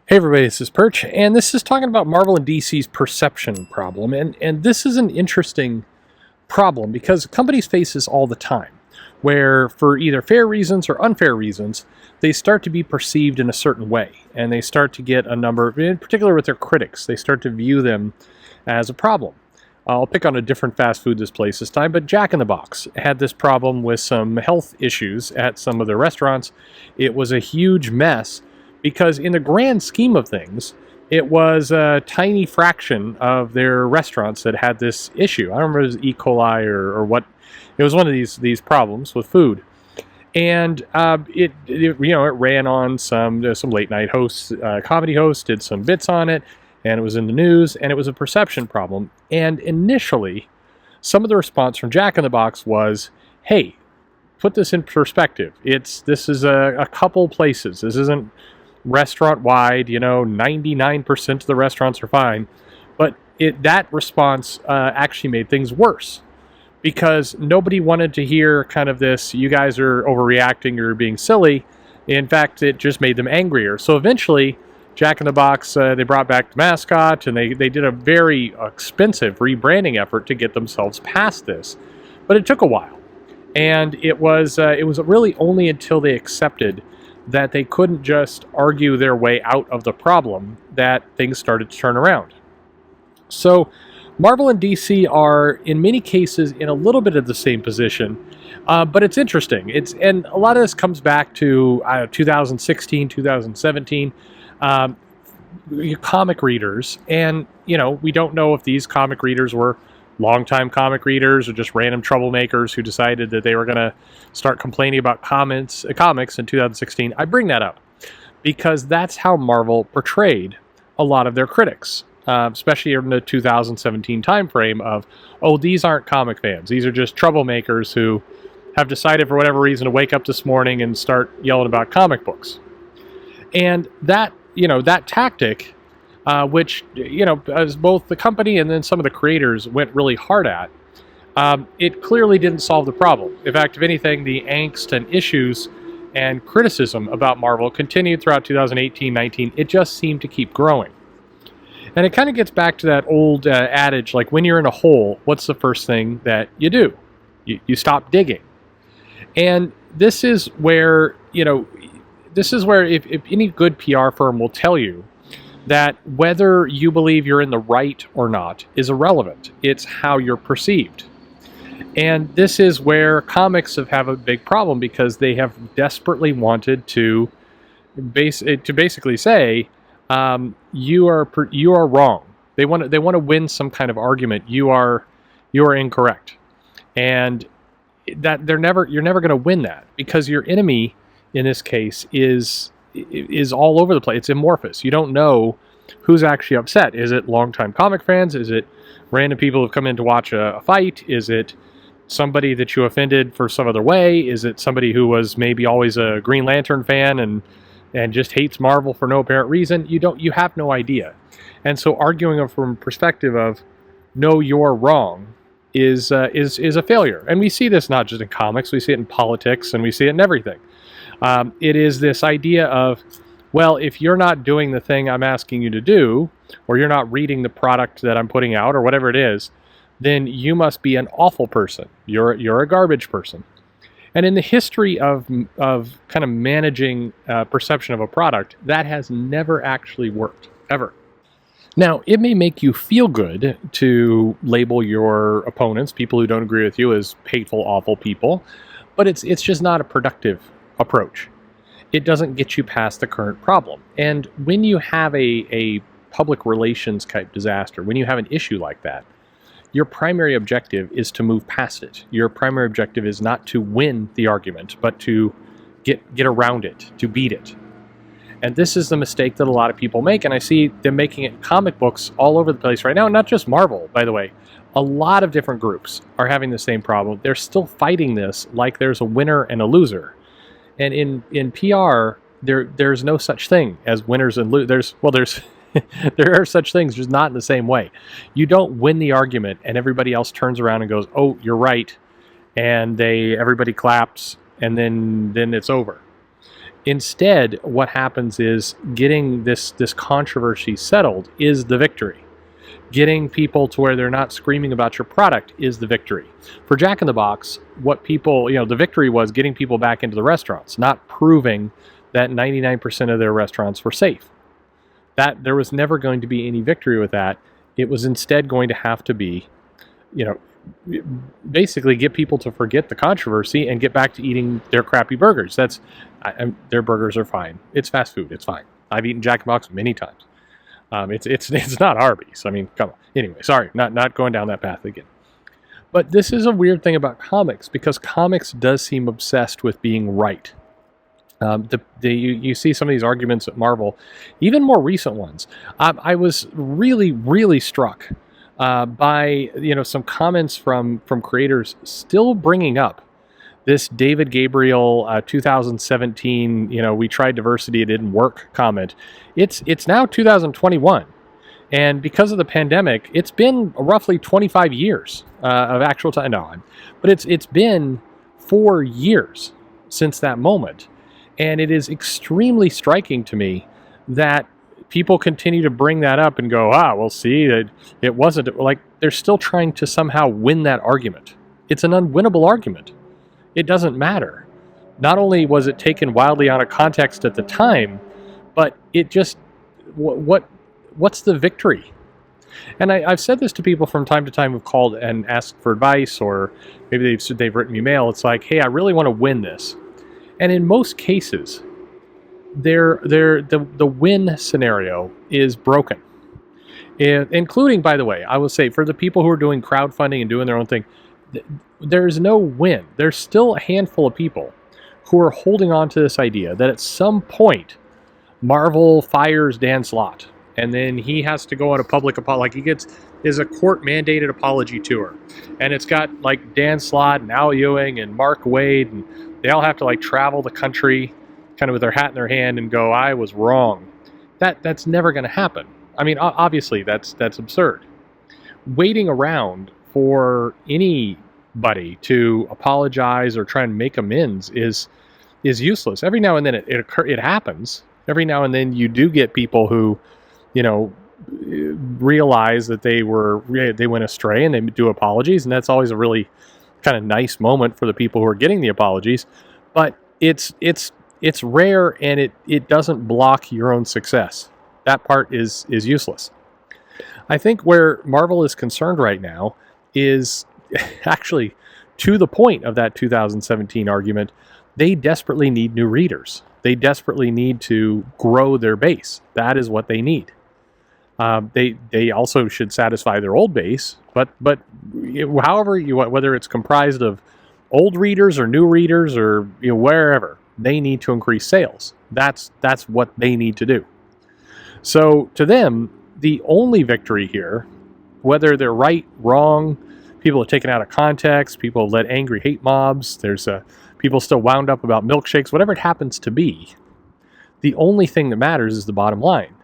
Hey everybody, this is Perch, and this is talking about Marvel and DC's perception problem. And this is an interesting problem because companies face this all the time, where for either fair reasons or unfair reasons, they start to be perceived in a certain way, and they start to get a number, in particular with their critics, they start to view them as a problem. I'll pick on a different fast food place this time, but Jack in the Box had this problem with some health issues at some of their restaurants. It was a huge mess because in the grand scheme of things, it was a tiny fraction of their restaurants that had this issue. I don't remember if it was E. coli or what. It was one of these problems with food, and it ran on some late night hosts, comedy hosts did some bits on it, and it was in the news, and it was a perception problem. And initially, some of the response from Jack in the Box was, "Hey, put this in perspective. This is a couple places. This isn't restaurant wide. 99% of the restaurants are fine." But that response actually made things worse because nobody wanted to hear kind of this, "You guys are overreacting, you're being silly." In fact, it just made them angrier. So eventually, Jack in the Box, they brought back the mascot, and they did a very expensive rebranding effort to get themselves past this. But it took a while. And it was really only until they accepted that they couldn't just argue their way out of the problem that things started to turn around. So Marvel and DC are, in many cases, in a little bit of the same position, but it's interesting. And a lot of this comes back to 2016, 2017, comic readers, and we don't know if these comic readers were longtime comic readers or just random troublemakers who decided that they were going to start complaining about comics in 2016. I bring that up because that's how Marvel portrayed a lot of their critics, especially in the 2017 timeframe of, oh, these aren't comic fans. These are just troublemakers who have decided for whatever reason to wake up this morning and start yelling about comic books. And that tactic, which, as both the company and then some of the creators went really hard at, it clearly didn't solve the problem. In fact, if anything, the angst and issues and criticism about Marvel continued throughout 2018-19. It just seemed to keep growing. And it kind of gets back to that old adage, like when you're in a hole, what's the first thing that you do? You stop digging. And this is where, if any good PR firm will tell you that whether you believe you're in the right or not is irrelevant. It's how you're perceived. And this is where comics have a big problem because they have desperately wanted to basically say, you are wrong. They want to win some kind of argument. You are incorrect. And that you're never going to win that because your enemy in this case is all over the place. It's amorphous. You don't know who's actually upset. Is it longtime comic fans? Is it random people who've come in to watch a fight? Is it somebody that you offended for some other way? Is it somebody who was maybe always a Green Lantern fan and just hates Marvel for no apparent reason? You have no idea. And so arguing from a perspective of, no, you're wrong, is a failure. And we see this not just in comics, we see it in politics, and we see it in everything. It is this idea of, well, if you're not doing the thing I'm asking you to do, or you're not reading the product that I'm putting out, or whatever it is, then you must be an awful person. You're a garbage person. And in the history of kind of managing perception of a product, that has never actually worked, ever. Now, it may make you feel good to label your opponents, people who don't agree with you, as hateful, awful people, but it's just not a productive approach. It doesn't get you past the current problem. And when you have a public relations type disaster, when you have an issue like that, your primary objective is to move past it. Your primary objective is not to win the argument, but to get around it, to beat it. And this is the mistake that a lot of people make, and I see them making it in comic books all over the place right now, not just Marvel, by the way. A lot of different groups are having the same problem. They're still fighting this like there's a winner and a loser. And in PR, there's no such thing as winners and losers. There are such things, just not in the same way. You don't win the argument and everybody else turns around and goes, "Oh, you're right," and everybody claps, and then it's over. Instead, what happens is getting this controversy settled is the victory. Getting people to where they're not screaming about your product is the victory. For Jack in the Box, what people, the victory was getting people back into the restaurants, not proving that 99% of their restaurants were safe. That there was never going to be any victory with that. It was instead going to have to be, basically get people to forget the controversy and get back to eating their crappy burgers. Their burgers are fine. It's fast food. It's fine. I've eaten Jack in the Box many times. It's not Arby's. I mean, come on. Anyway, sorry, not going down that path again. But this is a weird thing about comics, because comics does seem obsessed with being right. You see some of these arguments at Marvel, even more recent ones. I was really, really struck by some comments from creators still bringing up this David Gabriel 2017, we tried diversity, it didn't work comment. It's now 2021. And because of the pandemic, it's been roughly 25 years of actual time. No, but it's been 4 years since that moment. And it is extremely striking to me that people continue to bring that up and go, well, see, it wasn't, like, they're still trying to somehow win that argument. It's an unwinnable argument. It doesn't matter. Not only was it taken wildly out of context at the time, but it just, what's the victory? And I've said this to people from time to time who've called and asked for advice, or maybe they've written me mail. It's like, hey, I really want to win this. And in most cases, the win scenario is broken. Including, by the way, I will say, for the people who are doing crowdfunding and doing their own thing, there's no win. There's still a handful of people who are holding on to this idea that at some point Marvel fires Dan Slott, and then he has to go on a public apology. Like, he is a court-mandated apology tour, and it's got like Dan Slott and Al Ewing and Mark Waid, and they all have to like travel the country kind of with their hat in their hand and go, I was wrong. That's never going to happen. I mean, obviously that's absurd. Waiting around for anybody to apologize or try and make amends is useless. Every now and then it happens. Every now and then you do get people who, realize that they went astray and they do apologies, and that's always a really kind of nice moment for the people who are getting the apologies. But it's rare, and it doesn't block your own success. That part is useless. I think where Marvel is concerned right now is actually to the point of that 2017 argument. They desperately need new readers. They desperately need to grow their base. That is what they need. They also should satisfy their old base, but however whether it's comprised of old readers or new readers or wherever, they need to increase sales. That's what they need to do. So to them, the only victory here, whether they're right, wrong, people are taken out of context, people led angry hate mobs, there's people still wound up about milkshakes, whatever it happens to be, the only thing that matters is the bottom line.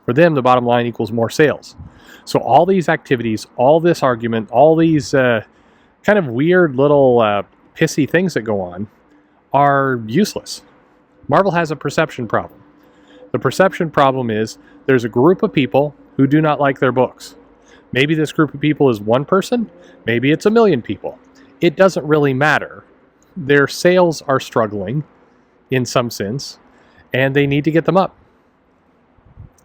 For them, the bottom line equals more sales. So all these activities, all this argument, all these kind of weird little pissy things that go on are useless. Marvel has a perception problem. The perception problem is there's a group of people who do not like their books. Maybe this group of people is one person, maybe it's 1 million people. It doesn't really matter. Their sales are struggling in some sense, and they need to get them up.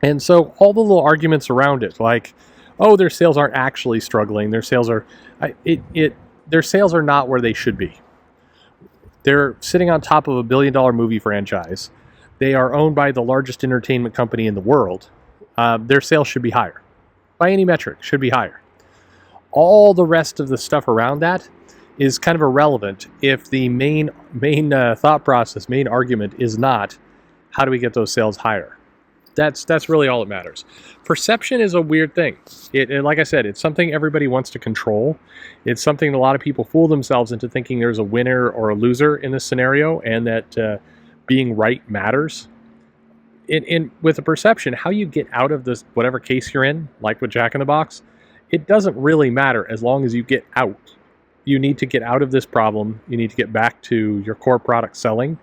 And so all the little arguments around it, like, oh, their sales aren't actually struggling. Their sales are not where they should be. They're sitting on top of a $1 billion movie franchise. They are owned by the largest entertainment company in the world. Their sales should be higher. By any metric, should be higher. All the rest of the stuff around that is kind of irrelevant if the main thought process, main argument is not how do we get those sales higher. That's really all that matters. Perception is a weird thing. Like I said, it's something everybody wants to control. It's something a lot of people fool themselves into thinking there's a winner or a loser in this scenario, and that being right matters. With a perception, how you get out of this, whatever case you're in, like with Jack in the Box, it doesn't really matter as long as you get out. You need to get out of this problem. You need to get back to your core product selling.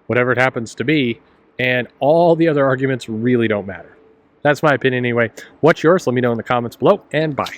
whatever it happens to be, and all the other arguments really don't matter. That's my opinion anyway. What's yours? Let me know in the comments below, and bye.